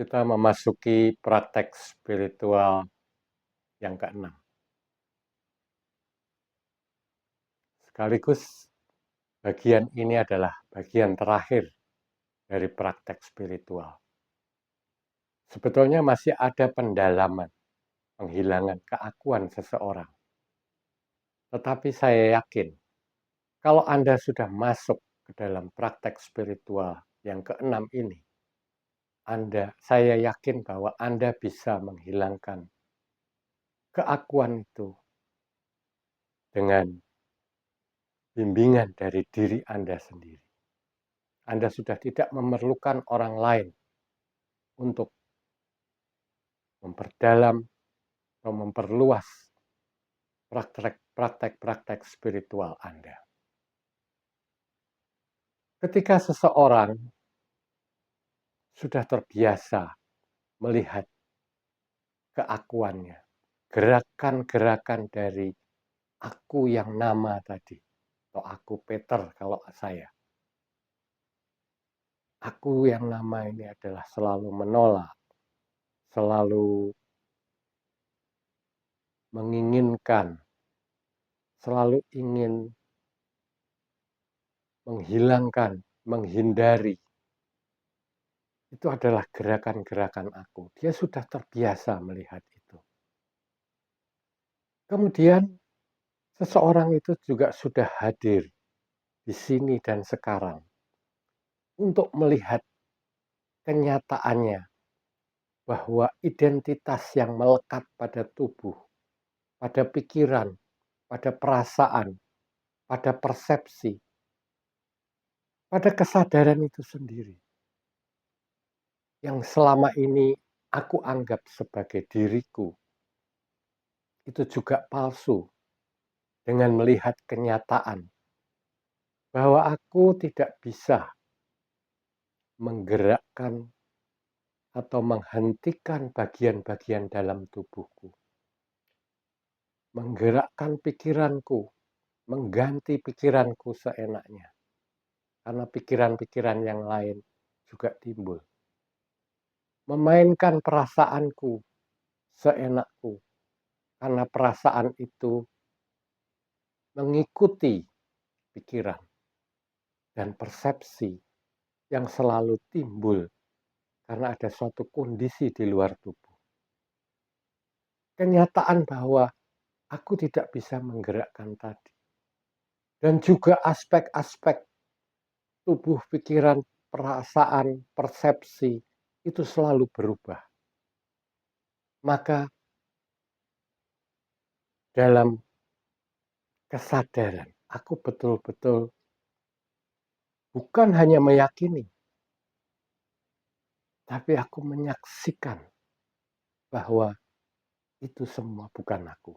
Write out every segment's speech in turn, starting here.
Kita memasuki praktek spiritual yang keenam. Sekaligus bagian ini adalah bagian terakhir dari praktek spiritual. Sebetulnya masih ada pendalaman, penghilangan keakuan seseorang. Tetapi saya yakin, kalau Anda sudah masuk ke dalam praktek spiritual yang keenam ini, saya yakin bahwa Anda bisa menghilangkan keakuan itu dengan bimbingan dari diri Anda sendiri. Anda sudah tidak memerlukan orang lain untuk memperdalam atau memperluas praktek-praktek spiritual Anda. Ketika seseorang sudah terbiasa melihat keakuannya, gerakan-gerakan dari aku yang nama tadi, atau aku Peter kalau saya. Aku yang nama ini adalah selalu menolak, selalu menginginkan, selalu ingin menghilangkan, menghindari. Itu adalah gerakan-gerakan aku. Dia sudah terbiasa melihat itu. Kemudian seseorang itu juga sudah hadir di sini dan sekarang untuk melihat kenyataannya bahwa identitas yang melekat pada tubuh, pada pikiran, pada perasaan, pada persepsi, pada kesadaran itu sendiri yang selama ini aku anggap sebagai diriku, itu juga palsu dengan melihat kenyataan bahwa aku tidak bisa menggerakkan atau menghentikan bagian-bagian dalam tubuhku, menggerakkan pikiranku, mengganti pikiranku seenaknya, karena pikiran-pikiran yang lain juga timbul. Memainkan perasaanku seenakku, karena perasaan itu mengikuti pikiran dan persepsi yang selalu timbul karena ada suatu kondisi di luar tubuh. Kenyataan bahwa aku tidak bisa menggerakkan tadi. Dan juga aspek-aspek tubuh, pikiran, perasaan, persepsi itu selalu berubah. Maka dalam kesadaran, aku betul-betul bukan hanya meyakini, tapi aku menyaksikan bahwa itu semua bukan aku.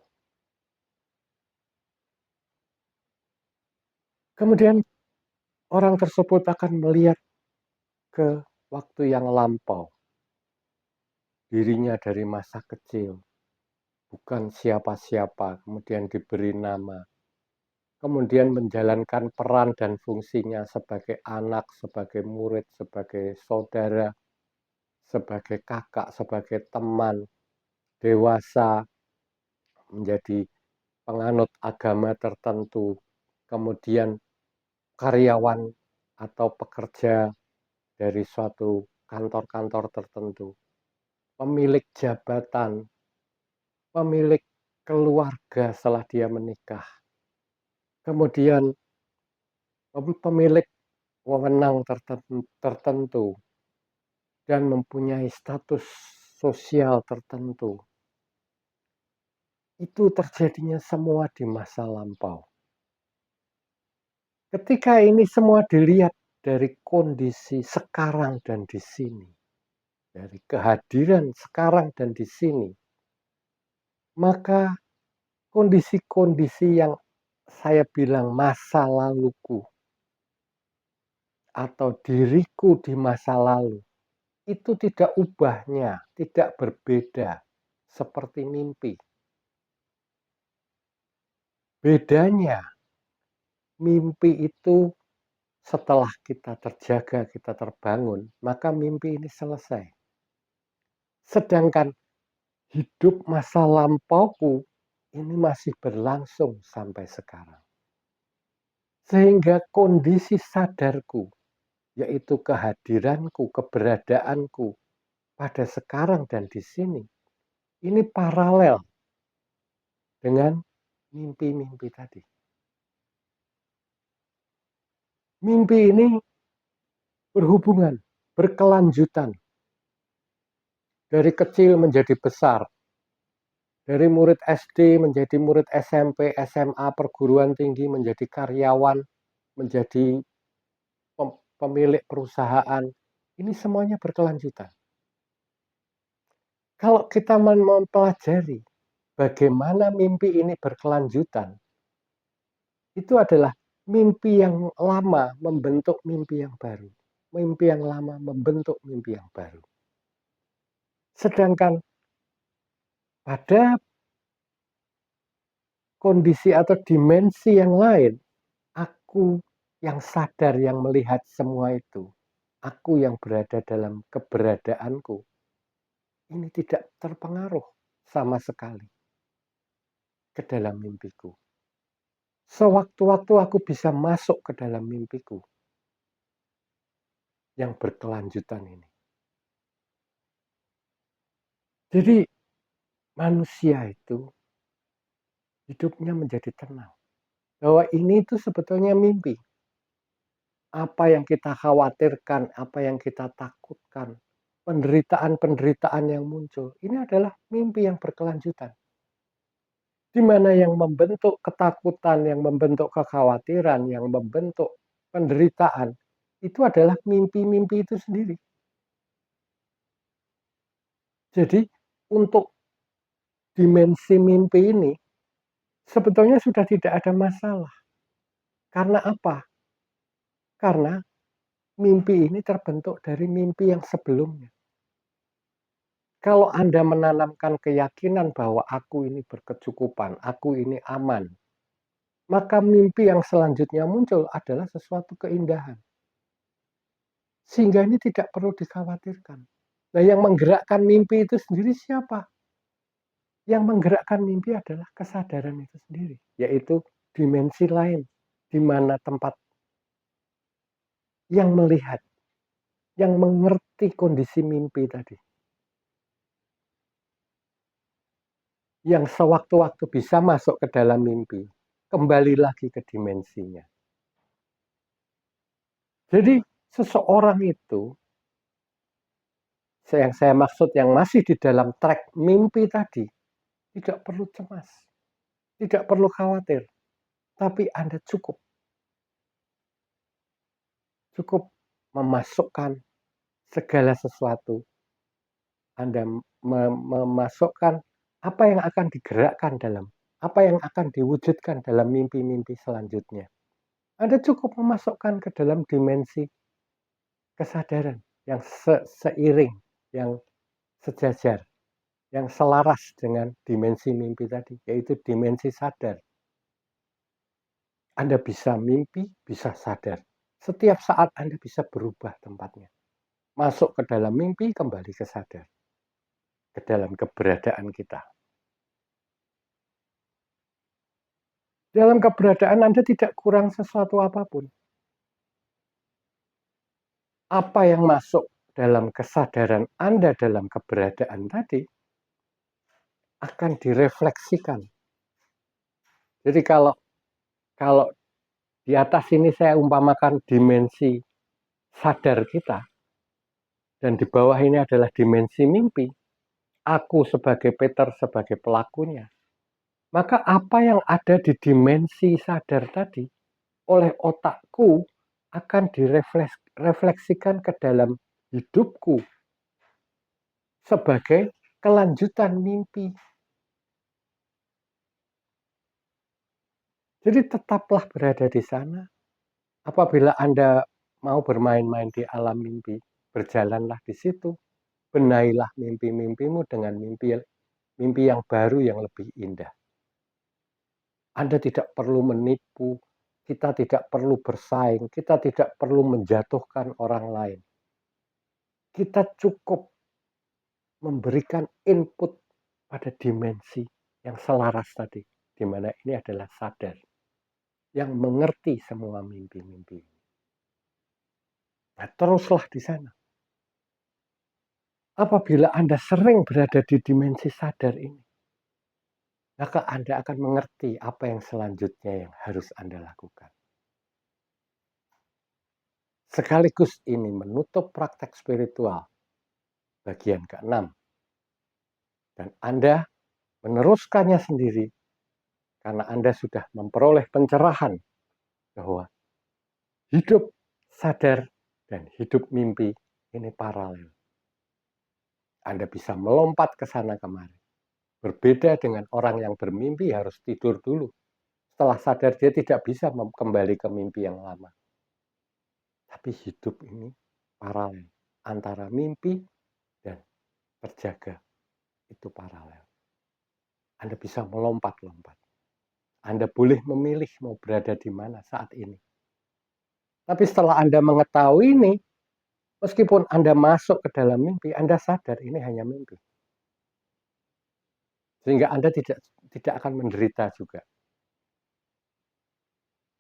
Kemudian orang tersebut akan melihat ke waktu yang lampau. Dirinya dari masa kecil, bukan siapa-siapa, kemudian diberi nama. Kemudian menjalankan peran dan fungsinya sebagai anak, sebagai murid, sebagai saudara, sebagai kakak, sebagai teman, dewasa, menjadi penganut agama tertentu, kemudian karyawan atau pekerja dari suatu kantor-kantor tertentu, pemilik jabatan, pemilik keluarga setelah dia menikah, kemudian pemilik wewenang tertentu, dan mempunyai status sosial tertentu. Itu terjadinya semua di masa lampau. Ketika ini semua dilihat dari kondisi sekarang dan di sini, dari kehadiran sekarang dan di sini, maka kondisi-kondisi yang saya bilang masa laluku atau diriku di masa lalu, itu tidak ubahnya, tidak berbeda seperti mimpi. Bedanya, mimpi itu setelah kita terjaga, kita terbangun, maka mimpi ini selesai. Sedangkan hidup masa lampauku ini masih berlangsung sampai sekarang. Sehingga kondisi sadarku, yaitu kehadiranku, keberadaanku pada sekarang dan di sini, ini paralel dengan mimpi-mimpi tadi. Mimpi ini berhubungan, berkelanjutan. Dari kecil menjadi besar, dari murid SD menjadi murid SMP, SMA, perguruan tinggi, menjadi karyawan, menjadi pemilik perusahaan. Ini semuanya berkelanjutan. Kalau kita mempelajari bagaimana mimpi ini berkelanjutan, itu adalah mimpi yang lama membentuk mimpi yang baru. Mimpi yang lama membentuk mimpi yang baru. Sedangkan pada kondisi atau dimensi yang lain, aku yang sadar, yang melihat semua itu, aku yang berada dalam keberadaanku, ini tidak terpengaruh sama sekali ke dalam mimpiku. Sewaktu-waktu aku bisa masuk ke dalam mimpiku yang berkelanjutan ini. Jadi manusia itu hidupnya menjadi tenang. Bahwa ini itu sebetulnya mimpi. Apa yang kita khawatirkan, apa yang kita takutkan, penderitaan-penderitaan yang muncul, ini adalah mimpi yang berkelanjutan. Di mana yang membentuk ketakutan, yang membentuk kekhawatiran, yang membentuk penderitaan, itu adalah mimpi-mimpi itu sendiri. Jadi untuk dimensi mimpi ini sebetulnya sudah tidak ada masalah. Karena apa? Karena mimpi ini terbentuk dari mimpi yang sebelumnya. Kalau Anda menanamkan keyakinan bahwa aku ini berkecukupan, aku ini aman, maka mimpi yang selanjutnya muncul adalah sesuatu keindahan. Sehingga ini tidak perlu dikhawatirkan. Nah, yang menggerakkan mimpi itu sendiri siapa? Yang menggerakkan mimpi adalah kesadaran itu sendiri, yaitu dimensi lain, di mana tempat yang melihat, yang mengerti kondisi mimpi tadi. Yang sewaktu-waktu bisa masuk ke dalam mimpi, kembali lagi ke dimensinya. Jadi seseorang itu, yang saya maksud yang masih di dalam track mimpi tadi, tidak perlu cemas, tidak perlu khawatir, tapi Anda cukup memasukkan segala sesuatu. Anda memasukkan apa yang akan digerakkan dalam, apa yang akan diwujudkan dalam mimpi-mimpi selanjutnya. Anda cukup memasukkan ke dalam dimensi kesadaran yang seiring, yang sejajar, yang selaras dengan dimensi mimpi tadi, yaitu dimensi sadar. Anda bisa mimpi, bisa sadar. Setiap saat Anda bisa berubah tempatnya. Masuk ke dalam mimpi, kembali ke sadar. Ke dalam keberadaan kita. Dalam keberadaan Anda tidak kurang sesuatu apapun. Apa yang masuk dalam kesadaran Anda dalam keberadaan tadi akan direfleksikan. Jadi kalau di atas ini saya umpamakan dimensi sadar kita, dan di bawah ini adalah dimensi mimpi, aku sebagai Peter sebagai pelakunya, maka apa yang ada di dimensi sadar tadi oleh otakku akan direfleksikan ke dalam hidupku sebagai kelanjutan mimpi. Jadi tetaplah berada di sana. Apabila Anda mau bermain-main di alam mimpi, berjalanlah di situ. Benailah mimpi-mimpimu dengan mimpi yang baru yang lebih indah. Anda tidak perlu menipu, kita tidak perlu bersaing, kita tidak perlu menjatuhkan orang lain. Kita cukup memberikan input pada dimensi yang selaras tadi, di mana ini adalah sadar, yang mengerti semua mimpi-mimpi. Nah, teruslah di sana. Apabila Anda sering berada di dimensi sadar ini, maka Anda akan mengerti apa yang selanjutnya yang harus Anda lakukan. Sekaligus ini menutup praktek spiritual bagian ke-6. Dan Anda meneruskannya sendiri karena Anda sudah memperoleh pencerahan bahwa hidup sadar dan hidup mimpi ini paralel. Anda bisa melompat ke sana kemari. Berbeda dengan orang yang bermimpi harus tidur dulu. Setelah sadar dia tidak bisa kembali ke mimpi yang lama. Tapi hidup ini paralel. Antara mimpi dan terjaga itu paralel. Anda bisa melompat-lompat. Anda boleh memilih mau berada di mana saat ini. Tapi setelah Anda mengetahui ini, meskipun Anda masuk ke dalam mimpi, Anda sadar ini hanya mimpi. Sehingga Anda tidak akan menderita juga.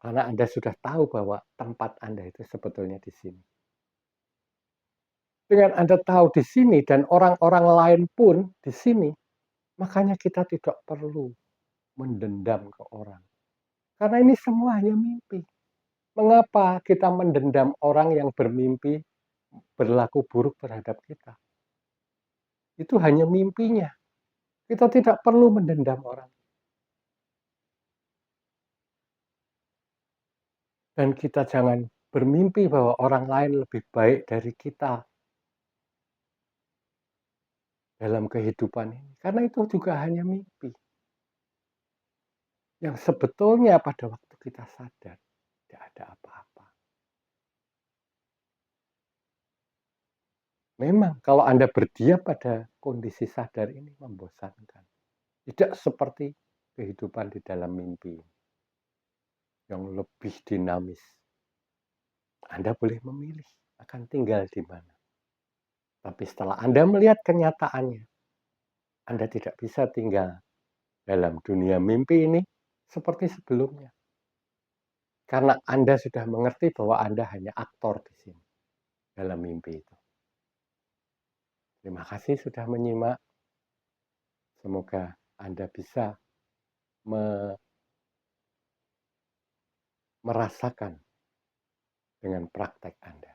Karena Anda sudah tahu bahwa tempat Anda itu sebetulnya di sini. Dengan Anda tahu di sini dan orang-orang lain pun di sini, makanya kita tidak perlu mendendam ke orang. Karena ini semua hanya mimpi. Mengapa kita mendendam orang yang bermimpi berlaku buruk terhadap kita? Itu hanya mimpinya. Kita tidak perlu mendendam orang. Dan kita jangan bermimpi bahwa orang lain lebih baik dari kita dalam kehidupan ini. Karena itu juga hanya mimpi. Yang sebetulnya pada waktu kita sadar, tidak ada apa-apa. Memang kalau Anda berdiam pada kondisi sadar ini membosankan. Tidak seperti kehidupan di dalam mimpi yang lebih dinamis. Anda boleh memilih akan tinggal di mana. Tapi setelah Anda melihat kenyataannya, Anda tidak bisa tinggal dalam dunia mimpi ini seperti sebelumnya. Karena Anda sudah mengerti bahwa Anda hanya aktor di sini dalam mimpi itu. Terima kasih sudah menyimak. Semoga Anda bisa merasakan dengan praktek Anda.